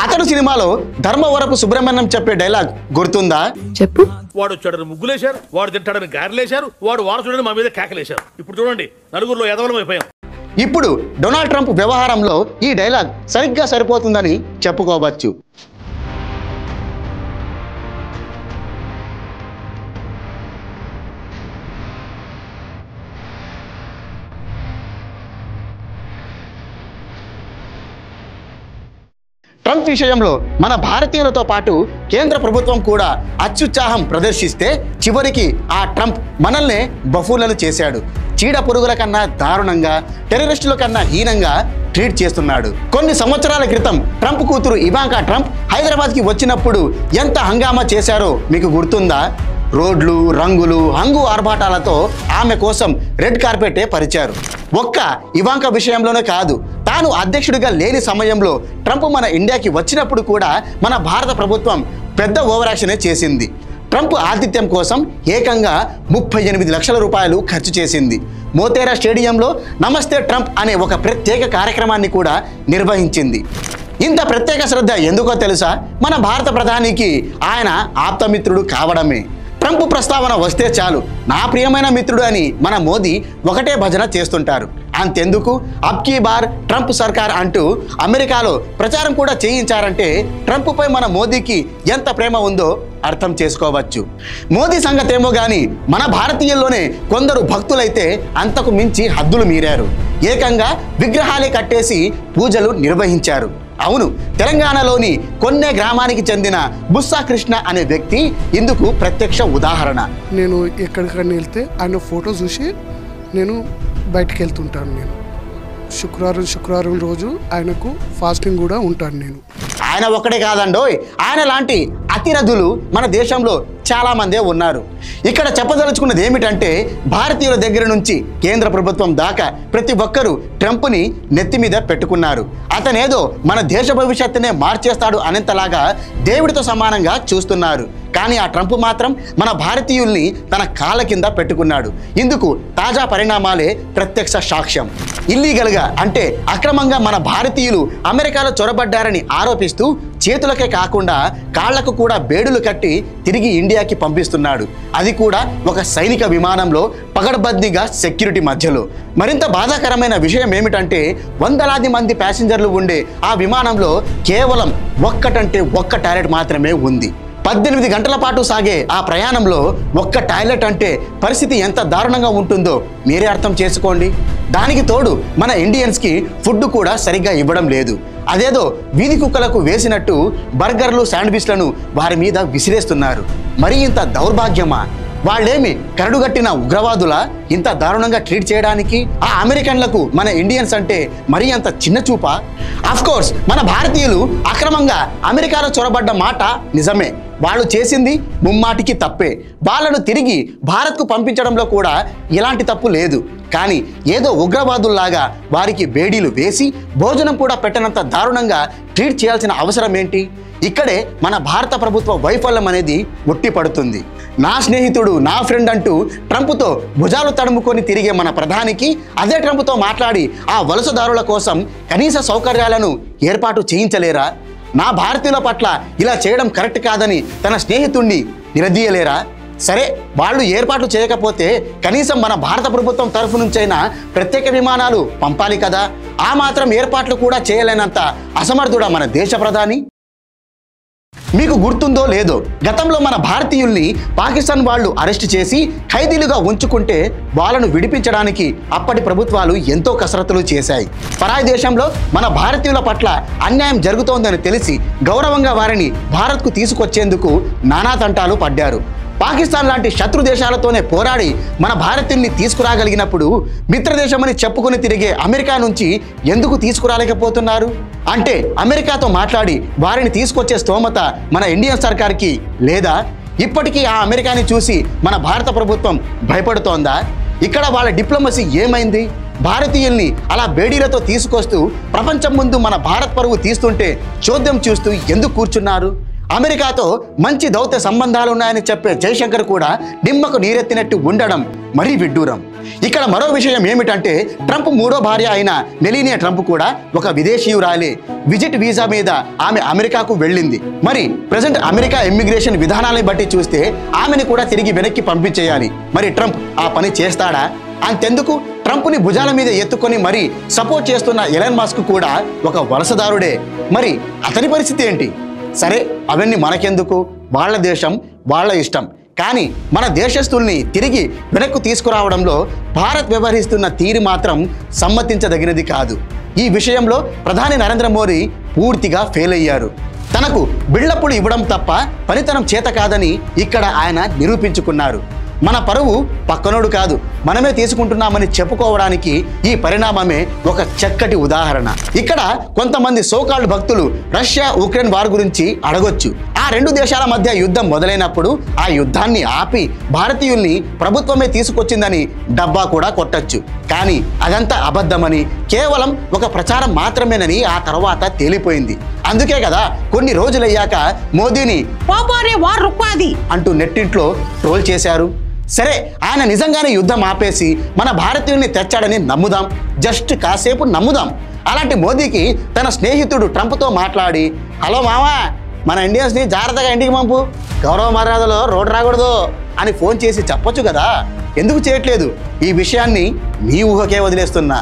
అతడు సినిమాలో ధర్మవరపు సుబ్రహ్మణ్యం చెప్పే డైలాగ్ గుర్తుందా? చెప్పు. వాడు వచ్చాడని ముగ్గులేశారు, వాడు తింటాడని గారెలేశారు, వాడు వారసుడని మా మీద కేకలేశారు. ఇప్పుడు చూడండి, నలుగురిలో ఎదవలం అయిపోయాం. ఇప్పుడు డొనాల్డ్ ట్రంప్ వ్యవహారంలో ఈ డైలాగ్ సరిగ్గా సరిపోతుందని చెప్పుకోవచ్చు. ట్రంప్ విషయంలో మన భారతీయులతో పాటు కేంద్ర ప్రభుత్వం కూడా అత్యుత్సాహం ప్రదర్శిస్తే చివరికి ఆ ట్రంప్ మనల్నే బఫూలను చేశాడు. చీడ పురుగుల కన్నా దారుణంగా, టెర్రరిస్టుల కన్నా హీనంగా ట్రీట్ చేస్తున్నాడు. కొన్ని సంవత్సరాల క్రితం ట్రంప్ కూతురు ఇవాంకా ట్రంప్ హైదరాబాద్కి వచ్చినప్పుడు ఎంత హంగామా చేశారో మీకు గుర్తుందా? రోడ్లు, రంగులు, హంగు ఆర్భాటాలతో ఆమె కోసం రెడ్ కార్పెటే పరిచారు. ఒక్క ఇవాంకా విషయంలోనే కాదు, తాను అధ్యక్షుడిగా లేని సమయంలో ట్రంప్ మన ఇండియాకి వచ్చినప్పుడు కూడా మన భారత ప్రభుత్వం పెద్ద ఓవరాక్షనే చేసింది. ట్రంప్ ఆతిథ్యం కోసం ఏకంగా 38 లక్షల రూపాయలు ఖర్చు చేసింది. మోతేరా స్టేడియంలో నమస్తే ట్రంప్ అనే ఒక ప్రత్యేక కార్యక్రమాన్ని కూడా నిర్వహించింది. ఇంత ప్రత్యేక శ్రద్ధ ఎందుకో తెలుసా? మన భారత ప్రధానికి ఆయన ఆప్తమిత్రుడు కావడమే. ట్రంప్ ప్రస్తావన వస్తే చాలు నా ప్రియమైన మిత్రుడు అని మన మోదీ ఒకటే భజన చేస్తుంటారు. అంతెందుకు, అబ్కీ బార్ ట్రంప్ సర్కార్ అంటూ అమెరికాలో ప్రచారం కూడా చేయించారంటే ట్రంప్పై మన మోదీకి ఎంత ప్రేమ ఉందో అర్థం చేసుకోవచ్చు. మోదీ సంగతేమో కానీ మన భారతీయుల్లోనే కొందరు భక్తులైతే అంతకు మించి హద్దులు మీరారు. ఏకంగా విగ్రహాలే కట్టేసి పూజలు నిర్వహించారు. అవును, తెలంగాణలోని కొన్నే గ్రామానికి చెందిన బుస్సా కృష్ణ అనే వ్యక్తి ఇందుకు ప్రత్యక్ష ఉదాహరణ. నేను ఎక్కడికైనా వెళ్తే ఆయన ఫోటో చూసి నేను బయటికి వెళ్తుంటాను. నేను శుక్రవారం రోజు ఆయనకు ఫాస్టింగ్ కూడా ఉంటాను. నేను ఆయన ఒక్కడే కాదండోయ్, ఆయన లాంటి అతిరథులు మన దేశంలో చాలా మందే ఉన్నారు. ఇక్కడ చెప్పదలుచుకున్నది ఏమిటంటే భారతీయుల దగ్గర నుంచి కేంద్ర ప్రభుత్వం దాకా ప్రతి ఒక్కరూ ట్రంప్ని నెత్తి మీద పెట్టుకున్నారు. అతనేదో మన దేశ భవిష్యత్తునే మార్చేస్తాడు అనేంతలాగా దేవుడితో సమానంగా చూస్తున్నారు. కానీ ఆ ట్రంప్ మాత్రం మన భారతీయుల్ని తన కాళ్ళ కింద పెట్టుకున్నాడు. ఇందుకు తాజా పరిణామాలే ప్రత్యక్ష సాక్ష్యం. ఇల్లీగల్గా అంటే అక్రమంగా మన భారతీయులు అమెరికాలో చొరబడ్డారని ఆరోపిస్తూ చేతులకే కాకుండా కాళ్లకు కూడా బేడులు కట్టి తిరిగి ఇండియాకి పంపిస్తున్నాడు. అది కూడా ఒక సైనిక విమానంలో పగడ్బందీగా సెక్యూరిటీ మధ్యలో. మరింత బాధాకరమైన విషయం ఏమిటంటే వందలాది మంది ప్యాసింజర్లు ఉండే ఆ విమానంలో కేవలం ఒక్కటంటే ఒక్క టాయిలెట్ మాత్రమే ఉంది. 18 గంటల పాటు సాగే ఆ ప్రయాణంలో ఒక్క టాయిలెట్ అంటే పరిస్థితి ఎంత దారుణంగా ఉంటుందో మీరే అర్థం చేసుకోండి. దానికి తోడు మన ఇండియన్స్కి ఫుడ్ కూడా సరిగ్గా ఇవ్వడం లేదు. అదేదో వీధి కుక్కలకు వేసినట్టు బర్గర్లు, శాండ్విచ్లను వారి మీద విసిరేస్తున్నారు. మరి ఇంత దౌర్భాగ్యమా? వాళ్ళేమి కరడుగట్టిన ఉగ్రవాదులా ఇంత దారుణంగా ట్రీట్ చేయడానికి? ఆ అమెరికన్లకు మన ఇండియన్స్ అంటే మరీ అంత చిన్న చూపా? అఫ్కోర్స్ మన భారతీయులు అక్రమంగా అమెరికాలో చొరబడ్డ మాట నిజమే. వాళ్ళు చేసింది ముమ్మాటికి తప్పే. వాళ్ళను తిరిగి భారత్కు పంపించడంలో కూడా ఎలాంటి తప్పు లేదు. కానీ ఏదో ఉగ్రవాదుల్లాగా వారికి బేడీలు వేసి భోజనం కూడా పెట్టనంత దారుణంగా ట్రీట్ చేయాల్సిన అవసరం ఏంటి? ఇక్కడే మన భారత ప్రభుత్వ వైఫల్యం అనేది ఒట్టి పడుతుంది. నా స్నేహితుడు, నా ఫ్రెండ్ అంటూ ట్రంప్తో భుజాలు తడుముకొని తిరిగే మన ప్రధానికి అదే ట్రంప్తో మాట్లాడి ఆ వలసదారుల కోసం కనీస సౌకర్యాలను ఏర్పాటు చేయించలేరా? నా భారతీయుల పట్ల ఇలా చేయడం కరెక్ట్ కాదని తన స్నేహితుణ్ణి నిలదీయలేరా? సరే, వాళ్ళు ఏర్పాట్లు చేయకపోతే కనీసం మన భారత ప్రభుత్వం తరఫు నుంచైనా ప్రత్యేక విమానాలు పంపాలి కదా. ఆ మాత్రం ఏర్పాట్లు కూడా చేయలేనంత అసమర్థుడా మన దేశ ప్రధాని? మీకు గుర్తుందో లేదో, గతంలో మన భారతీయుల్ని పాకిస్తాన్ వాళ్ళు అరెస్ట్ చేసి ఖైదీలుగా ఉంచుకుంటే వాళ్ళను విడిపించడానికి అప్పటి ప్రభుత్వాలు ఎంతో కసరత్తులు చేశాయి. పరాయి దేశంలో మన భారతీయుల పట్ల అన్యాయం జరుగుతోందని తెలిసి గౌరవంగా వారిని భారత్కు తీసుకొచ్చేందుకు నానా తంటాలు పడ్డారు. పాకిస్తాన్ లాంటి శత్రు దేశాలతోనే పోరాడి మన భారతీయుల్ని తీసుకురాగలిగినప్పుడు మిత్రదేశమని చెప్పుకొని తిరిగే అమెరికా నుంచి ఎందుకు తీసుకురాలేకపోతున్నారు? అంటే అమెరికాతో మాట్లాడి వారిని తీసుకొచ్చే స్తోమత మన ఇండియన్ సర్కార్కి లేదా? ఇప్పటికీ ఆ అమెరికాని చూసి మన భారత ప్రభుత్వం భయపడుతోందా? ఇక్కడ వాళ్ళ డిప్లొమసీ ఏమైంది? భారతీయుల్ని అలా బేడీలతో తీసుకొస్తూ ప్రపంచం ముందు మన భారత్ పరువు తీస్తుంటే చోద్యం చూస్తూ ఎందుకు కూర్చున్నారు? అమెరికాతో మంచి దౌత్య సంబంధాలున్నాయని చెప్పే జయశంకర్ కూడా నిమ్మకు నీరెత్తినట్టు ఉండడం మరీ విడ్డూరం. ఇక్కడ మరో విషయం ఏమిటంటే ట్రంప్ మూడో భార్య అయిన మెలీనియా ట్రంప్ కూడా ఒక విదేశీయురాలే. విజిట్ వీసా మీద ఆమె అమెరికాకు వెళ్ళింది. మరి ప్రెజెంట్ అమెరికా ఇమ్మిగ్రేషన్ విధానాలను బట్టి చూస్తే ఆమెను కూడా తిరిగి వెనక్కి పంపించేయాలి. మరి ట్రంప్ ఆ పని చేస్తాడా? అంతెందుకు, ట్రంప్ని భుజాల మీద ఎత్తుకొని మరీ సపోర్ట్ చేస్తున్న ఎలన్ మస్క్ కూడా ఒక వలసదారుడే. మరి అతని పరిస్థితి ఏంటి? సరే, అవన్నీ మనకెందుకు, వాళ్ళ దేశం వాళ్ళ ఇష్టం. కానీ మన దేశస్తుల్ని తిరిగి వెనక్కు తీసుకురావడంలో భారత్ వ్యవహరిస్తున్న తీరు మాత్రం సమ్మతించదగినది కాదు. ఈ విషయంలో ప్రధాని నరేంద్ర మోదీ పూర్తిగా ఫెయిల్ అయ్యారు. తనకు బిల్డప్పులు ఇవ్వడం తప్ప పనితనం చేత కాదని ఇక్కడ ఆయన నిరూపించుకున్నారు. మన పరువు పక్కనోడు కాదు, మనమే తీసుకుంటున్నామని చెప్పుకోవడానికి ఈ పరిణామమే ఒక చక్కటి ఉదాహరణ. ఇక్కడ కొంతమంది సోకాల్డ్ భక్తులు రష్యా ఉక్రెయిన్ వార్ గురించి అడగొచ్చు. ఆ రెండు దేశాల మధ్య యుద్ధం మొదలైనప్పుడు ఆ యుద్ధాన్ని ఆపి భారతీయుల్ని ప్రభుత్వమే తీసుకొచ్చిందని డబ్బా కూడా కొట్టచ్చు. కానీ అదంతా అబద్ధమని, కేవలం ఒక ప్రచారం మాత్రమేనని ఆ తర్వాత తేలిపోయింది. అందుకే కదా కొన్ని రోజులయ్యాక మోదీని అంటూ నెట్టింట్లో ట్రోల్ చేశారు. సరే, ఆయన నిజంగానే యుద్ధం ఆపేసి మన భారతీయుల్ని తెచ్చాడని నమ్ముదాం, జస్ట్ కాసేపు నమ్ముదాం. అలాంటి మోదీకి తన స్నేహితుడు ట్రంప్తో మాట్లాడి, హలో మావా, మన ఇండియన్స్ని జాగ్రత్తగా ఇంటికి పంపు, గౌరవ మర్యాదలో రోడ్డు రాకూడదు అని ఫోన్ చేసి చెప్పొచ్చు కదా. ఎందుకు చేయట్లేదు? ఈ విషయాన్ని మీ ఊహకే వదిలేస్తున్నా.